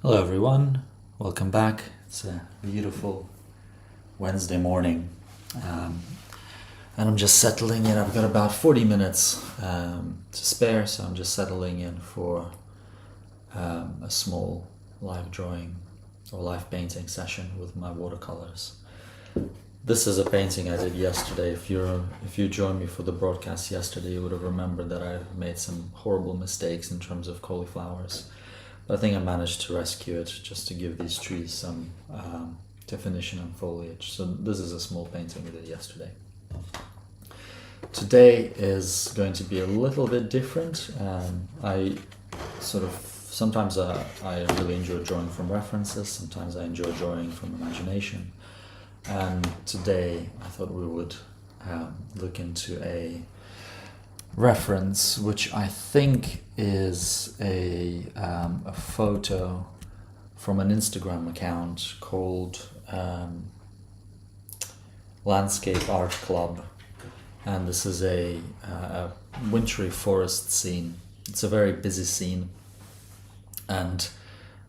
Hello everyone, welcome back. It's a beautiful Wednesday morning and I'm just settling in. I've got about 40 minutes to spare, so I'm just settling in for a small live drawing or live painting session with my watercolors. This is a painting I did yesterday. If you joined me for the broadcast yesterday, you would have remembered that I made some horrible mistakes in terms of cauliflowers. I think I managed to rescue it just to give these trees some definition and foliage. So this is a small painting we did yesterday. Today is going to be a little bit different. Sometimes I really enjoy drawing from references, sometimes I enjoy drawing from imagination. And today I thought we would look into a reference, which I think is a photo from an Instagram account called Landscape Art Club, and this is a wintry forest scene. It's a very busy scene, and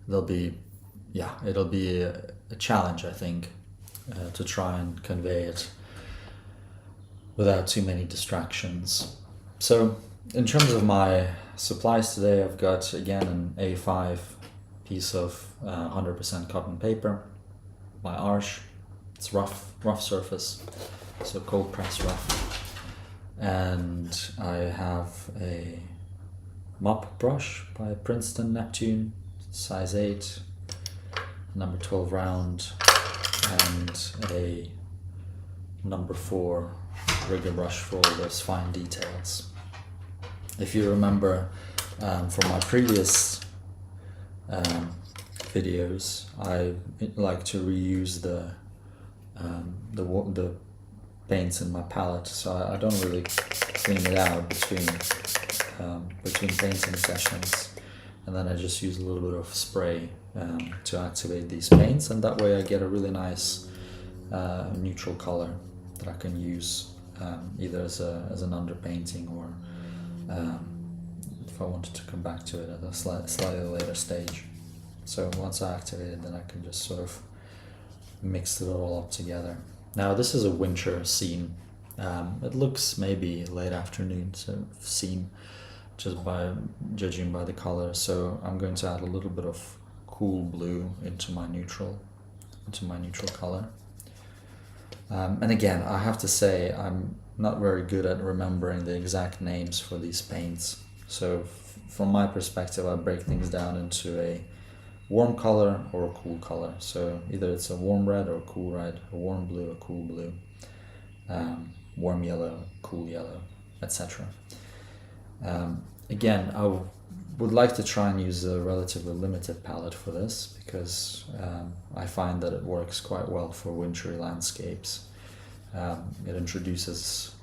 it'll be a challenge, I think, to try and convey it without too many distractions. So in terms of my supplies today, I've got again an A5 piece of 100% cotton paper by Arch. It's rough surface, so cold press rough. And I have a mop brush by Princeton Neptune, size 8, number 12 round, and a number 4 rigger brush for all those fine details. If you remember from my previous videos, I like to reuse the paints in my palette, so I don't really clean it out between painting sessions, and then I just use a little bit of spray to activate these paints, and that way I get a really nice neutral color that I can use either as an underpainting or if I wanted to come back to it at a slightly later stage. So once I activate it, then I can just sort of mix it all up together. Now this is a winter scene. It looks maybe late afternoon scene, just by judging by the color. So I'm going to add a little bit of cool blue into my neutral color. And again, I have to say I'm not very good at remembering the exact names for these paints. So from my perspective, I break things down into a warm color or a cool color. So either it's a warm red or a cool red, a warm blue or cool blue, warm yellow, cool yellow, etc. Again, I would like to try and use a relatively limited palette for this because I find that it works quite well for wintry landscapes. It introduces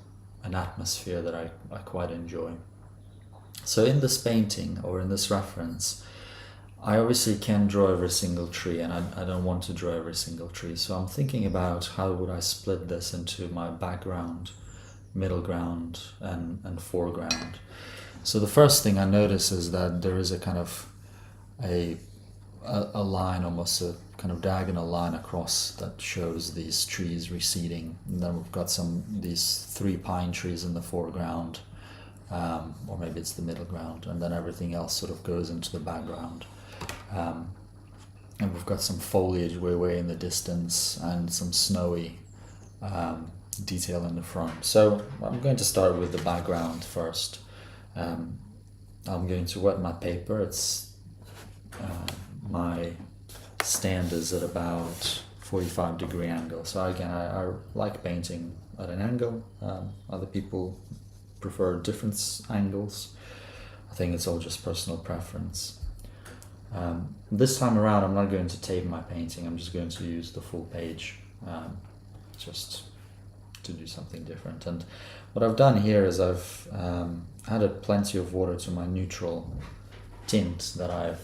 an atmosphere that I quite enjoy. So in this painting, or in this reference, I obviously can't draw every single tree, and I don't want to draw every single tree, so I'm thinking about how would I split this into my background, middle ground, and foreground. So the first thing I notice is that there is a kind of a line, almost a kind of diagonal line across, that shows these trees receding, and then we've got these 3 pine trees in the foreground, or maybe it's the middle ground, and then everything else sort of goes into the background. And we've got some foliage way in the distance and some snowy detail in the front. So I'm going to start with the background first. I'm going to wet my paper. It's my stand is at about 45-degree angle. So again, I like painting at an angle. Other people prefer different angles. I think it's all just personal preference. This time around, I'm not going to tape my painting. I'm just going to use the full page, just to do something different. And what I've done here is I've added plenty of water to my neutral tint that I've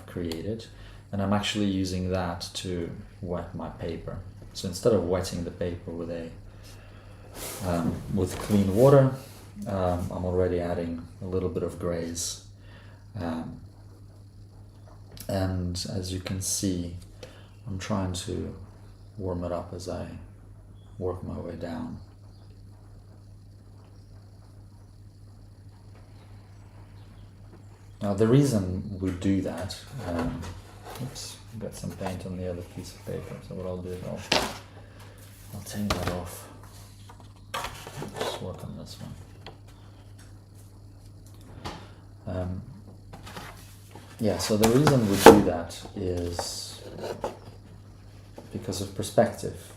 created, and I'm actually using that to wet my paper. So instead of wetting the paper with clean water, I'm already adding a little bit of grays And as you can see, I'm trying to warm it up as I work my way down. Now the reason we do that, oops, got some paint on the other piece of paper, so what I'll do is I'll take that off. Just work on this one. Yeah, so the reason we do that is because of perspective.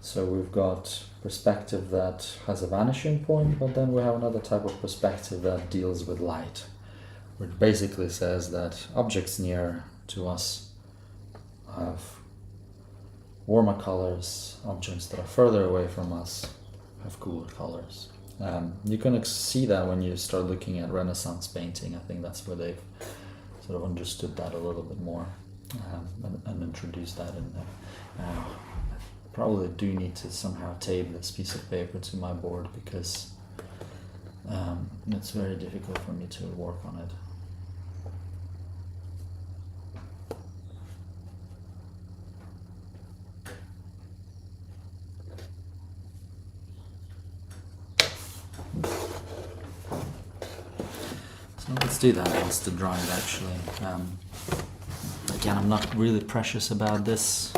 So we've got perspective that has a vanishing point, but then we have another type of perspective that deals with light, which basically says that objects near to us have warmer colors, objects that are further away from us have cooler colors. You can see that when you start looking at Renaissance painting. I think that's where they've sort of understood that a little bit more and introduced that in there. I probably do need to somehow tape this piece of paper to my board because it's very difficult for me to work on it. So let's do that once to dry it actually. Again, I'm not really precious about this.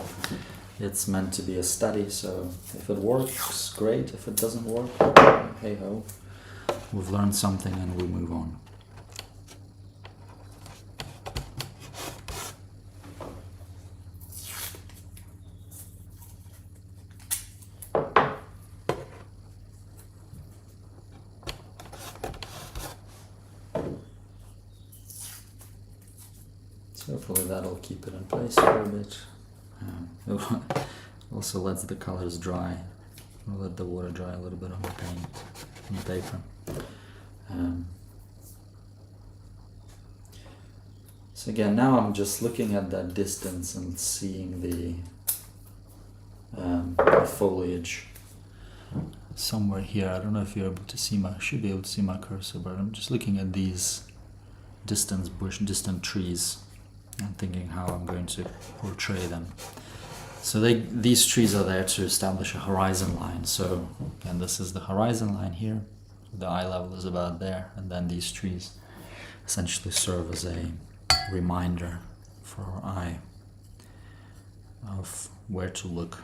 It's meant to be a study, so if it works, great. If it doesn't work, hey ho. We've learned something and we move on. So hopefully that'll keep it in place for a bit. It also lets the colors dry. We'll let the water dry a little bit on the paint, on the paper. So again, now I'm just looking at that distance and seeing the foliage somewhere here. I don't know if you're able to see I should be able to see my cursor, but I'm just looking at these distant trees and thinking how I'm going to portray them. So these trees are there to establish a horizon line. So again, this is the horizon line here. The eye level is about there, and then these trees essentially serve as a reminder for our eye of where to look.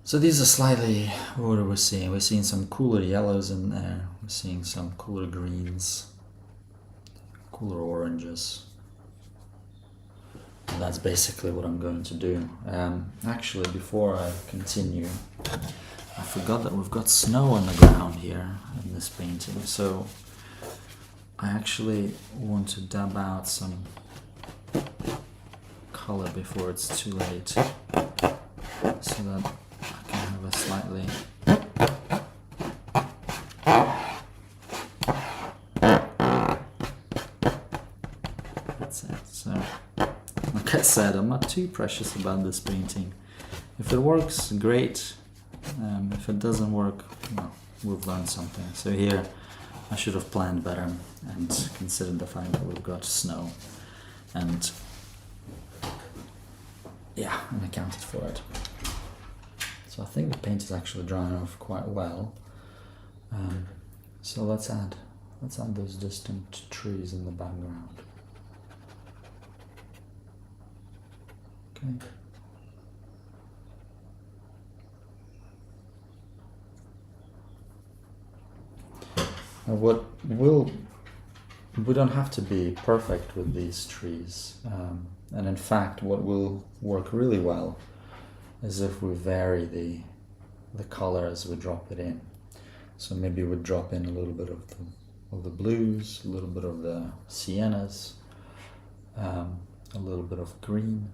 So these are slightly, what are we seeing? We're seeing some cooler yellows in there. We're seeing some cooler greens, cooler oranges. And that's basically what I'm going to do. Actually, before I continue, I forgot that we've got snow on the ground here in this painting. So I actually want to dab out some color before it's too late, so that I can have a slightly that's it. So like I said, I'm not too precious about this painting. If it works, great. If it doesn't work, well, we've learned something. So here I should have planned better and considered the fact that we've got snow and yeah, and accounted for it. So I think the paint is actually drying off quite well. So let's add those distant trees in the background. Okay. Now we don't have to be perfect with these trees, and in fact what will work really well is if we vary the color as we drop it in. So maybe we drop in a little bit of the blues, a little bit of the siennas, a little bit of green,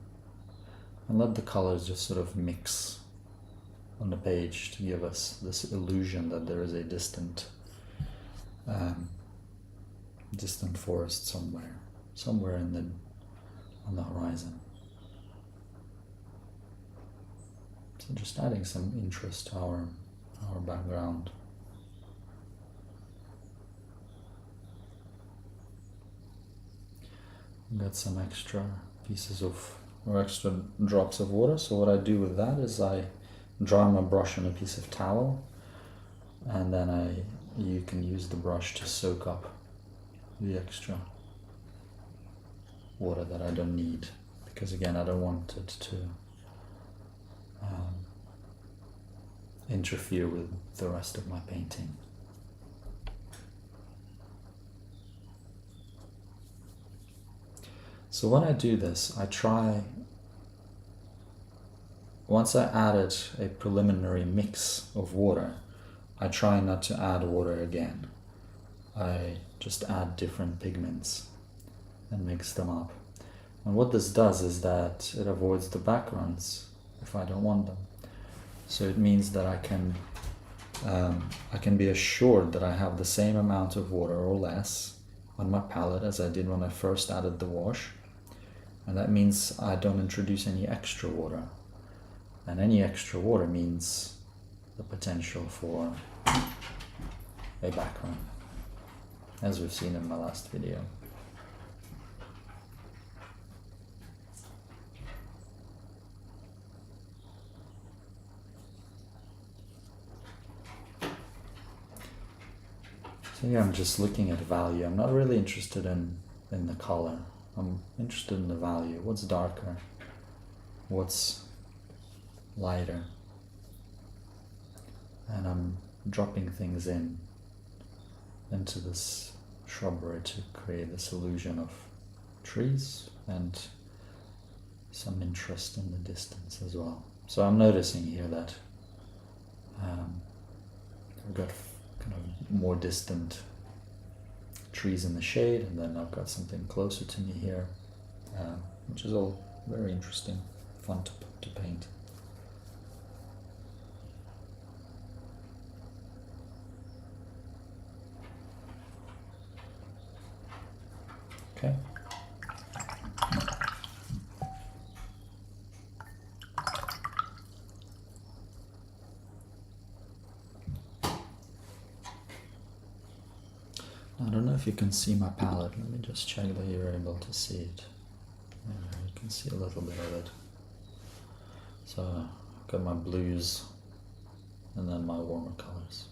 and let the colors just sort of mix on the page to give us this illusion that there is a distant forest somewhere on the horizon. So just adding some interest to our background. got some extra pieces of, or extra drops of water. So what I do with that is I dry my brush on a piece of towel, and then you can use the brush to soak up the extra water that I don't need, because again I don't want it to interfere with the rest of my painting. So when I do this, I try, once I added a preliminary mix of water, I try not to add water again. I just add different pigments and mix them up. And what this does is that it avoids the backgrounds if I don't want them. So it means that I can be assured that I have the same amount of water or less on my palette as I did when I first added the wash. And that means I don't introduce any extra water. And any extra water means the potential for a background, as we've seen in my last video. So yeah, I'm just looking at value. I'm not really interested in the color. I'm interested in the value. What's darker? What's lighter? And I'm dropping things into this shrubbery to create this illusion of trees and some interest in the distance as well. So I'm noticing here that I've got kind of more distant trees in the shade, and then I've got something closer to me here, which is all very interesting, fun to paint. Okay. I don't know if you can see my palette. Let me just check that you're able to see it. Yeah, you can see a little bit of it. So I've got my blues and then my warmer colors.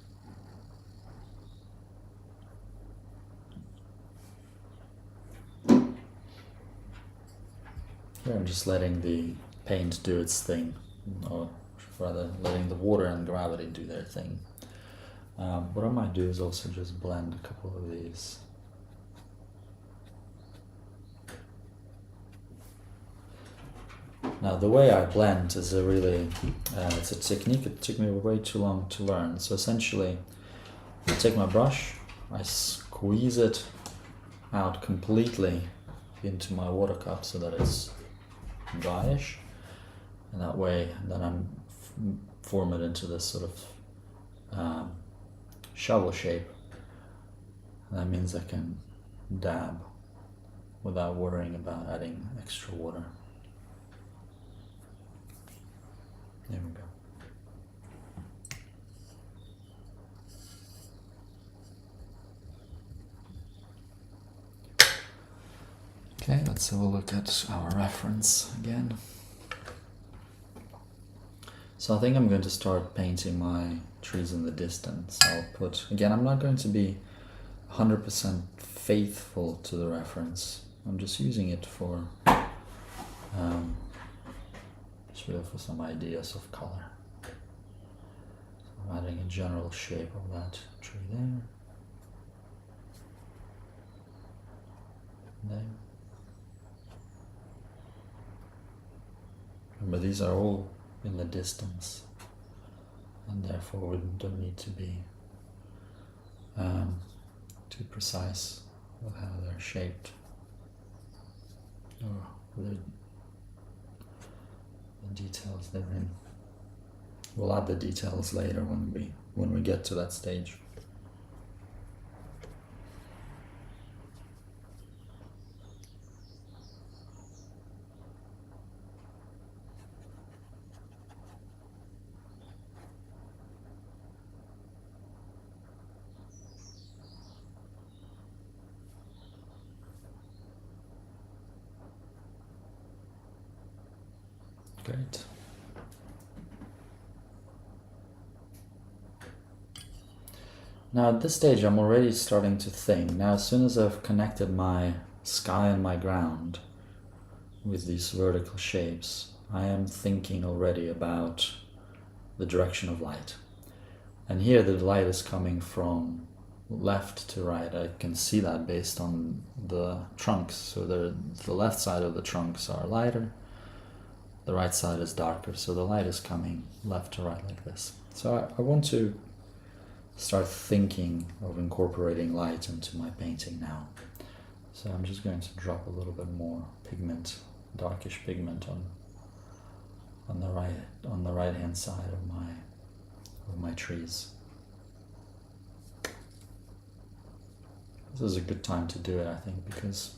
Here I'm just letting the paint do its thing, or rather letting the water and gravity do their thing. What I might do is also just blend a couple of these. Now the way I blend is a really, it's a technique that took me way too long to learn. So essentially, I take my brush, I squeeze it out completely into my water cup so that it's dryish, and that way then I'm form it into this sort of shovel shape, and that means I can dab without worrying about adding extra water. There we go. Okay, let's have a look at our reference again. So I think I'm going to start painting my trees in the distance. I'll put, again, I'm not going to be 100% faithful to the reference. I'm just using it for for some ideas of color. So I'm adding a general shape of that tree there. There. Remember, these are all in the distance, and therefore we don't need to be too precise with how they're shaped, or the details they're in. We'll add the details later when we get to that stage. Great. Now at this stage I'm already starting to think. Now as soon as I've connected my sky and my ground with these vertical shapes, I am thinking already about the direction of light. And here the light is coming from left to right. I can see that based on the trunks. So the left side of the trunks are lighter, the right side is darker. So the light is coming left to right like this. So I want to start thinking of incorporating light into my painting now. So I'm just going to drop a little bit more pigment, darkish pigment on the right hand side of my trees. This is a good time to do it, I think, because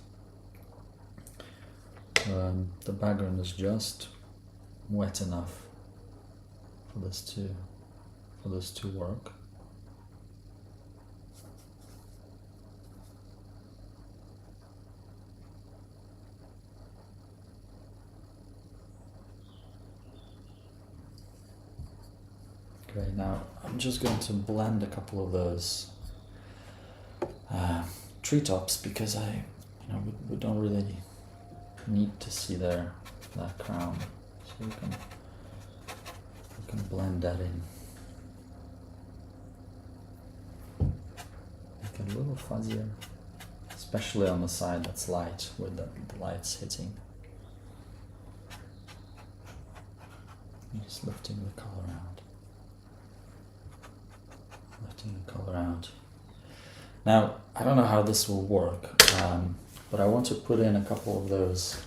the background is just wet enough for this to work. Great, now I'm just going to blend a couple of those treetops because we don't really need to see that crown, so we can blend that in. Make it a little fuzzier, especially on the side that's light, where the light's hitting. I'm just lifting the color out. Now, I don't know how this will work, but I want to put in a couple of those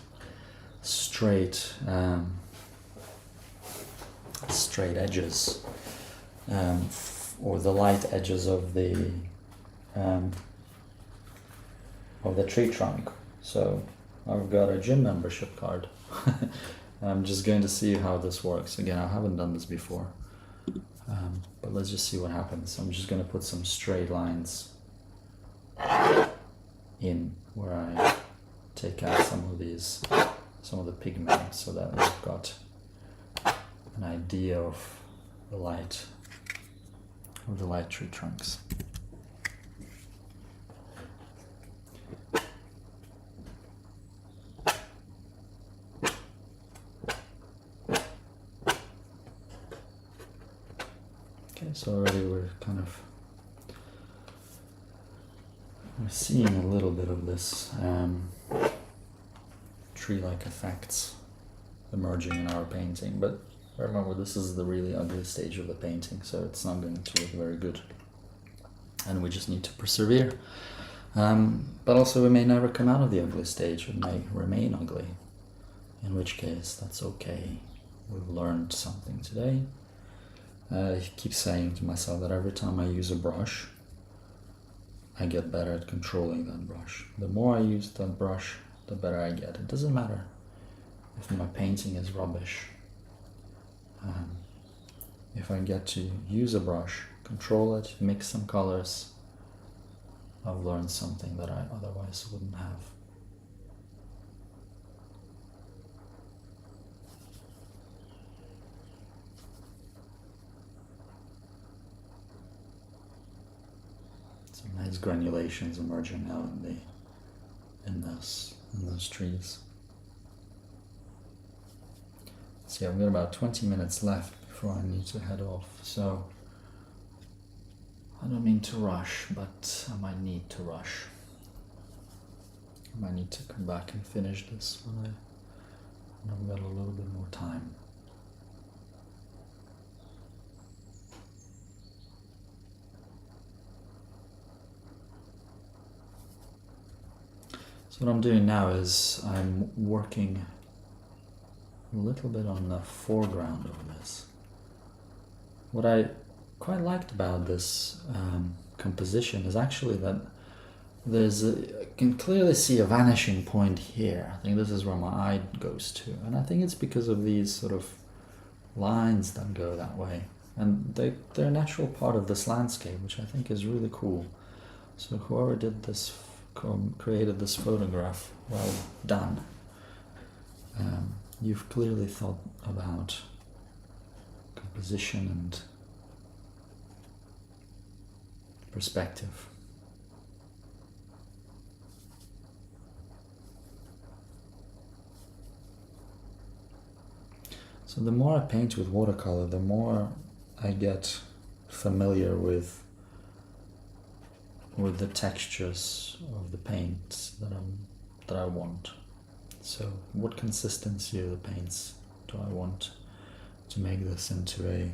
straight edges, or the light edges of the tree trunk. So I've got a gym membership card. I'm just going to see how this works. Again, I haven't done this before. But let's just see what happens. I'm just going to put some straight lines in where I take out some of the pigment, so that we've got an idea of the light tree trunks. Okay, so already we're seeing a little bit of this tree-like effects emerging in our painting, but remember, this is the really ugly stage of the painting, so it's not going to look very good, and we just need to persevere. But also we may never come out of the ugly stage. It may remain ugly, in which case that's okay. We've learned something today. I keep saying to myself that every time I use a brush, I get better at controlling that brush. The more I use that brush, the better I get. It doesn't matter if my painting is rubbish. If I get to use a brush, control it, mix some colors, I've learned something that I otherwise wouldn't have. Some nice granulations emerging now in those trees. See, I've got about 20 minutes left before I need to head off, so I don't mean to rush, but I might need to rush. I might need to come back and finish this when I've got a little bit more time. So what I'm doing now is I'm working a little bit on the foreground of this. What I quite liked about this composition is actually that I can clearly see a vanishing point here. I think this is where my eye goes to, and I think it's because of these sort of lines that go that way, and they're a natural part of this landscape, which I think is really cool. So whoever did this, created this photograph, well done. you've clearly thought about composition and perspective. So the more I paint with watercolor, the more I get familiar with the textures of the paints that I want. So what consistency of the paints do I want to make this into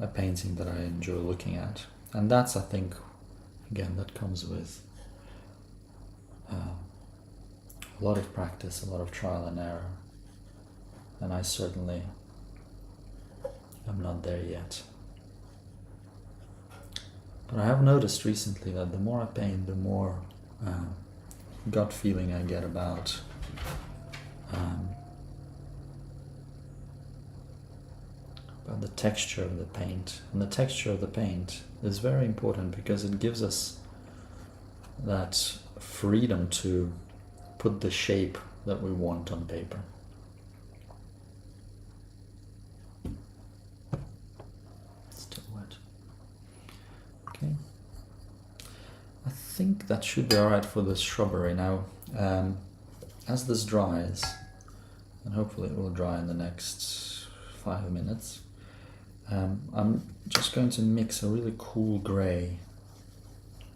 a painting that I enjoy looking at? And that's, I think, again, that comes with a lot of practice, a lot of trial and error. And I certainly am not there yet. But I have noticed recently that the more I paint, the more gut feeling I get about the texture of the paint. And the texture of the paint is very important because it gives us that freedom to put the shape that we want on paper. Still wet. Okay. I think that should be alright for this shrubbery now. As this dries, and hopefully it will dry in the next 5 minutes, I'm just going to mix a really cool grey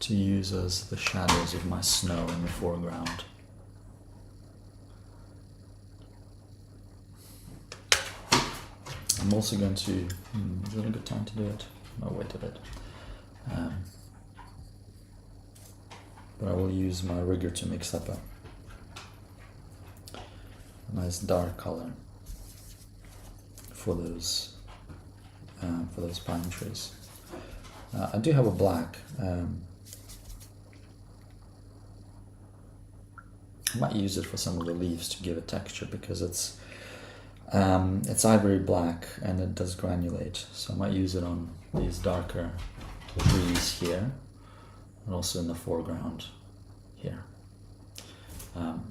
to use as the shadows of my snow in the foreground. I'm also going to, is it a good time to do it? I'll wait a bit. But I will use my rigger to mix up a nice dark color for those pine trees. I do have a black. I might use it for some of the leaves to give it texture because it's ivory black and it does granulate. So I might use it on these darker trees here and also in the foreground here.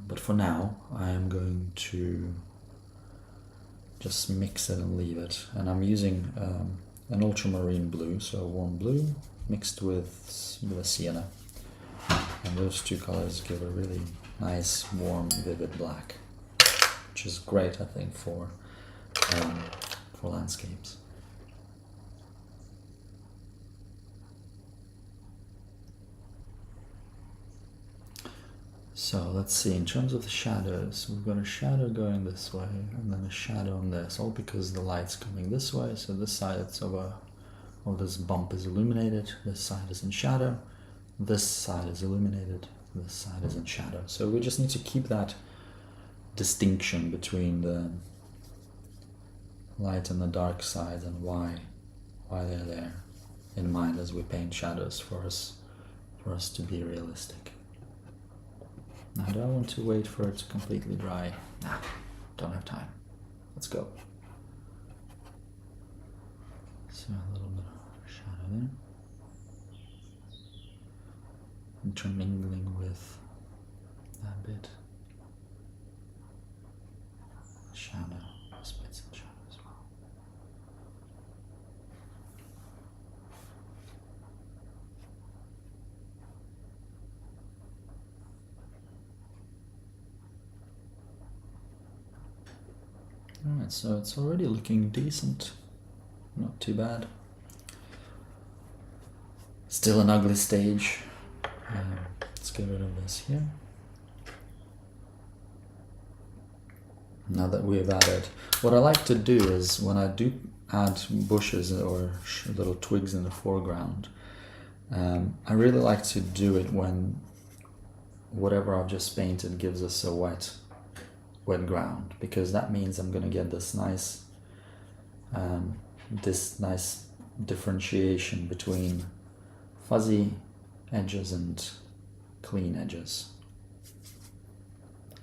But for now, I am going to just mix it and leave it. And I'm using an ultramarine blue, so a warm blue mixed with a sienna. And those two colors give a really nice, warm, vivid black, which is great, I think, for landscapes. So let's see, in terms of the shadows, we've got a shadow going this way and then a shadow on this, all because the light's coming this way. So this side of this bump is illuminated, this side is in shadow, this side is illuminated, this side is in shadow. So we just need to keep that distinction between the light and the dark sides and why they're there in mind as we paint shadows for us to be realistic. Now, do I want to wait for it to completely dry? Nah, don't have time. Let's go. So a little bit of shadow there. Intermingling with that bit. Shadow, spits and shadow as well. Alright, so it's already looking decent, not too bad. Still an ugly stage. Let's get rid of this here. Now that we've added, what I like to do is when I do add bushes or little twigs in the foreground, I really like to do it when whatever I've just painted gives us a wet ground, because that means I'm going to get this nice differentiation between fuzzy edges and clean edges.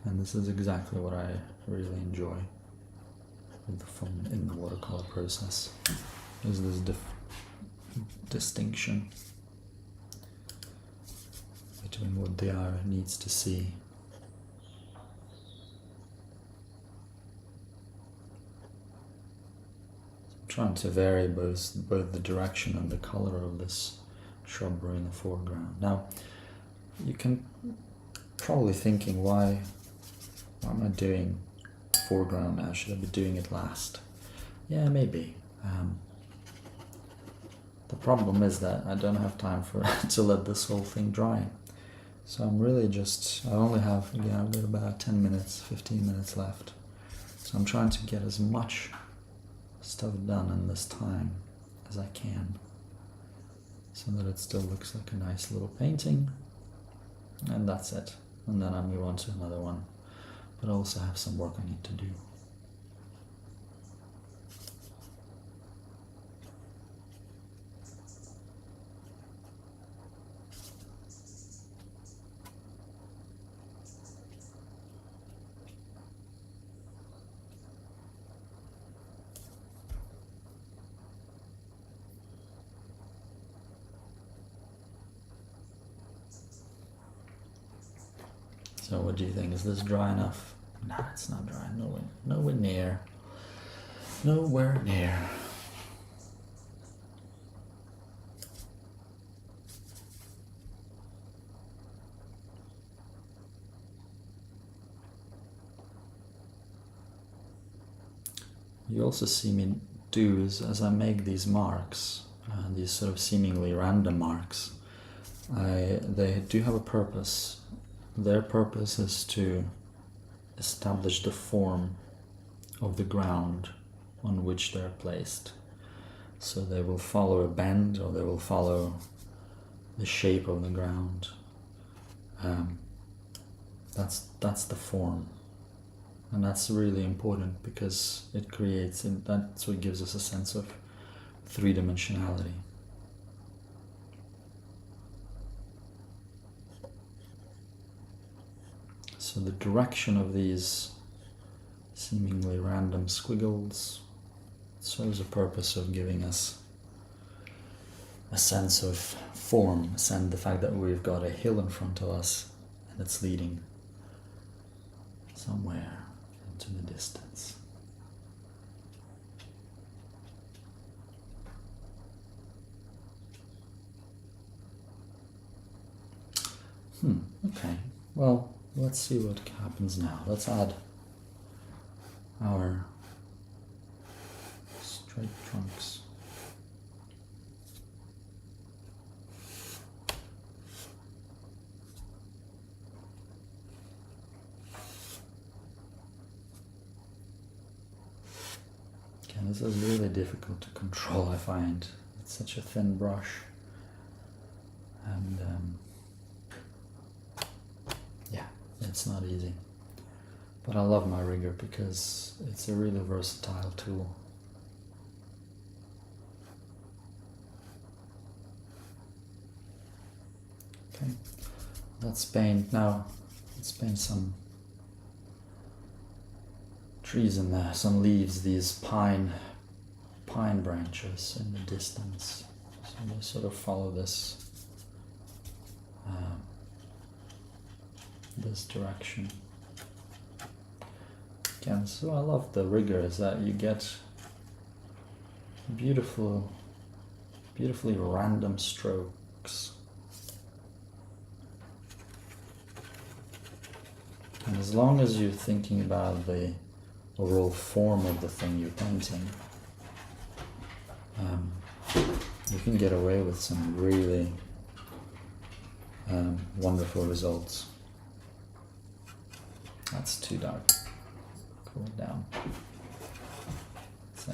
And this is exactly what I really enjoy with the fun in the watercolor process, is this distinction between what the eye needs to see trying to vary both the direction and the color of this shrubbery in the foreground. Now, you can probably thinking, why am I doing foreground now? Should I be doing it last? Yeah, maybe. The problem is that I don't have time to let this whole thing dry. So I'm really I only have, again, I've got about 10 minutes, 15 minutes left. So I'm trying to get as much stuff done in this time as I can, so that it still looks like a nice little painting, and that's it. And then I move on to another one, but I also have some work I need to do. So what do you think? Is this dry enough? No, it's not dry. Nowhere near. Nowhere near. You also see me do is, as I make these marks, these sort of seemingly random marks, they do have a purpose. Their purpose is to establish the form of the ground on which they're placed. So they will follow a bend, or they will follow the shape of the ground. That's the form. And that's really important, because that's what gives us a sense of three-dimensionality. So the direction of these seemingly random squiggles serves a purpose of giving us a sense of form, and the fact that we've got a hill in front of us and it's leading somewhere into the distance. Okay, well, let's see what happens now. Let's add our straight trunks. Again, this is really difficult to control, I find. It's such a thin brush. And it's not easy, but I love my rigger because it's a really versatile tool. Okay, let's paint now. Let's paint some trees in there, some leaves, these pine branches in the distance. So we'll sort of follow this direction. Again, so I love the rigger is that you get beautifully random strokes. And as long as you're thinking about the overall form of the thing you're painting, you can get away with some really wonderful results. That's too dark. Cool it down. So,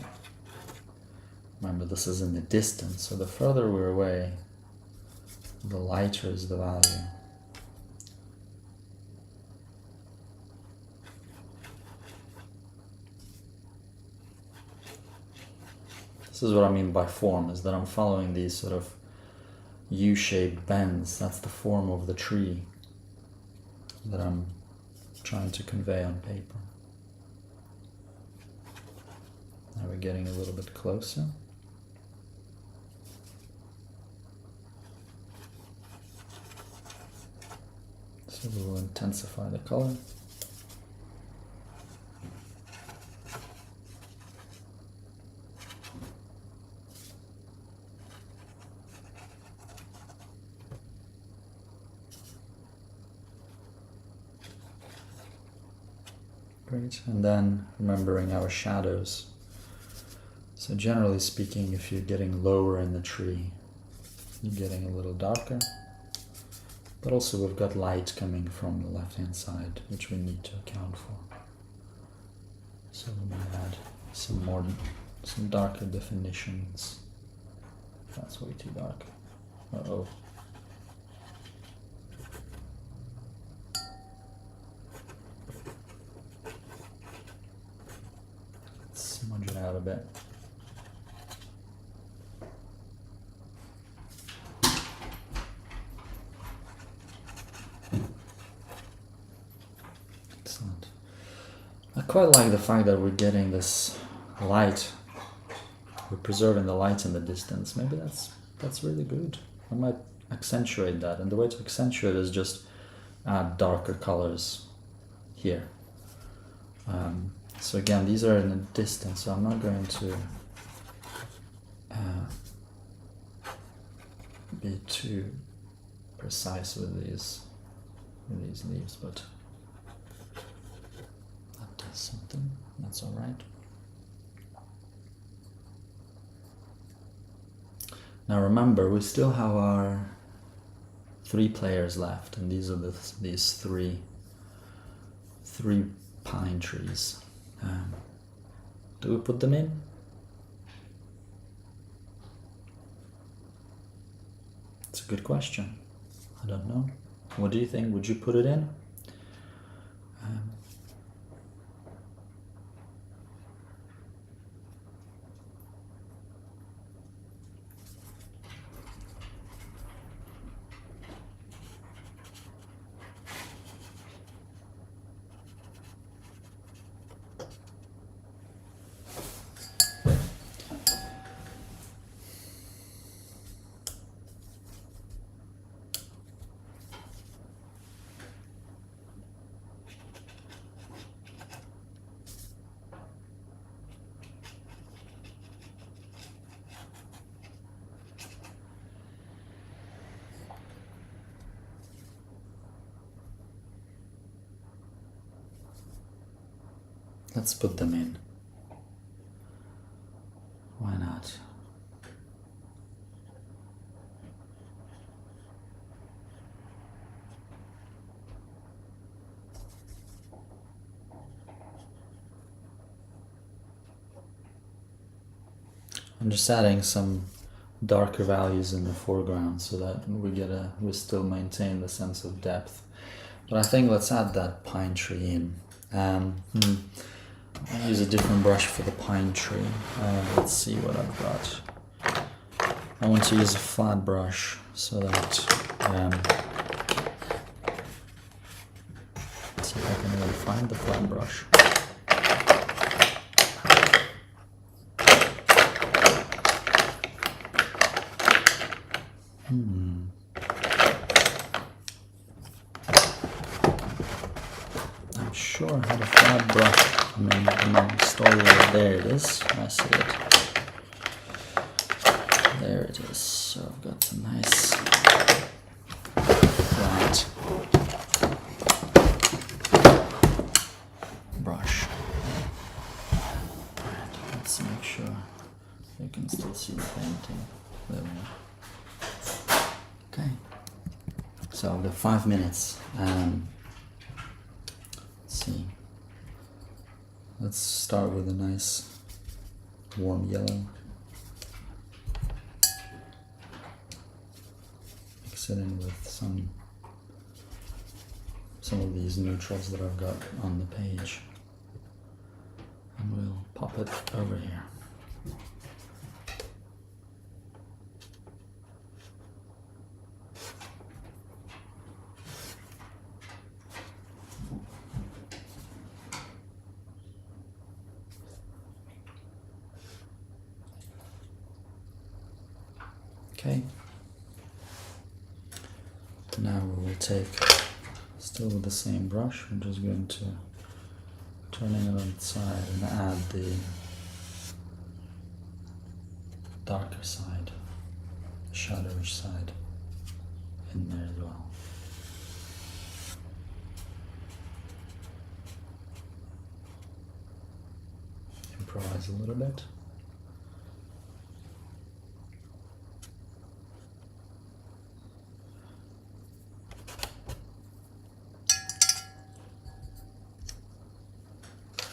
remember, this is in the distance, so the further we're away, the lighter is the value. This is what I mean by form, is that I'm following these sort of U-shaped bends. That's the form of the tree that I'm trying to convey on paper. Now we're getting a little bit closer. So we will intensify the color. Great. And then remembering our shadows. So generally speaking, if you're getting lower in the tree, you're getting a little darker. But also we've got light coming from the left-hand side, which we need to account for. So we might add some darker definitions. That's way too dark. Uh-oh. Smudge it out a bit. Excellent. I quite like the fact that we're getting this light. We're preserving the light in the distance. Maybe that's really good. I might accentuate that, and the way to accentuate is just add darker colors here. So again, these are in the distance, so I'm not going to be too precise with these leaves, but that does something. That's all right. Now remember, we still have our 3 players left, and these are these three pine trees. Do we put them in? It's a good question. I don't know. What do you think? Would you put it in? Let's put them in. Why not? I'm just adding some darker values in the foreground so that we still maintain the sense of depth. But I think let's add that pine tree in. I'll use a different brush for the pine tree. Let's see what I've got. I want to use a flat brush so that let's see if I can even find the flat brush. I'm sure I had a flat brush. There it is. I see it. There it is. So I've got some nice flat brush. Right, let's make sure you can still see the painting. There we go. Okay. So I've got 5 minutes. Let's see. Let's start with a nice warm yellow. Mix it in with some of these neutrals that I've got on the page. And we'll pop it over here. Okay, now we will take, still with the same brush, I'm just going to turn it on its side and add the darker side, the shadowish side in there as well. improvise a little bit.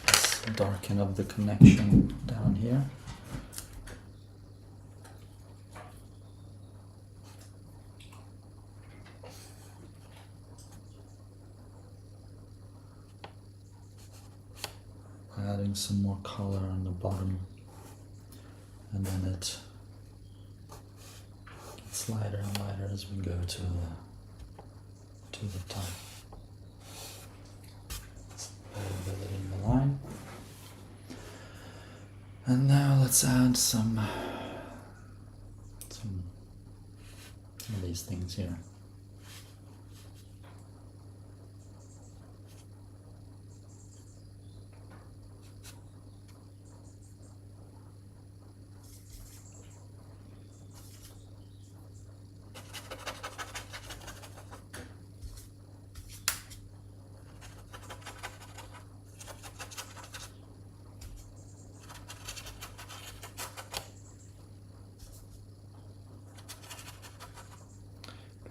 Let's darken up the connection down here. Adding some more color on the bottom, and then it gets lighter and lighter as we go to the top. Variability in the line. And now let's add some of these things here.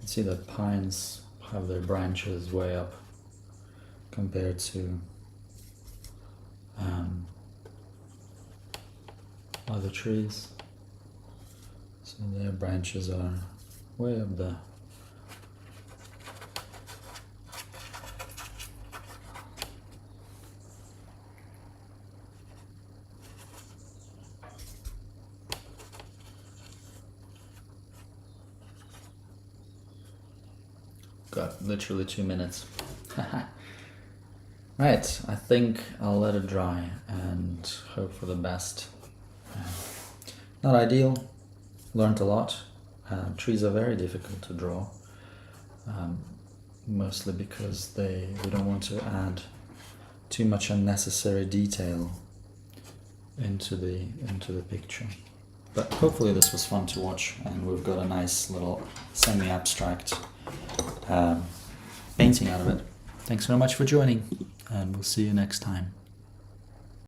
See that pines have their branches way up compared to other trees. So their branches are way up there. Got literally 2 minutes. Right, I think I'll let it dry and hope for the best. Not ideal, learned a lot. Trees are very difficult to draw, mostly because we don't want to add too much unnecessary detail into the picture. But hopefully this was fun to watch, and we've got a nice little semi-abstract painting out of it. Thanks very much for joining, and we'll see you next time.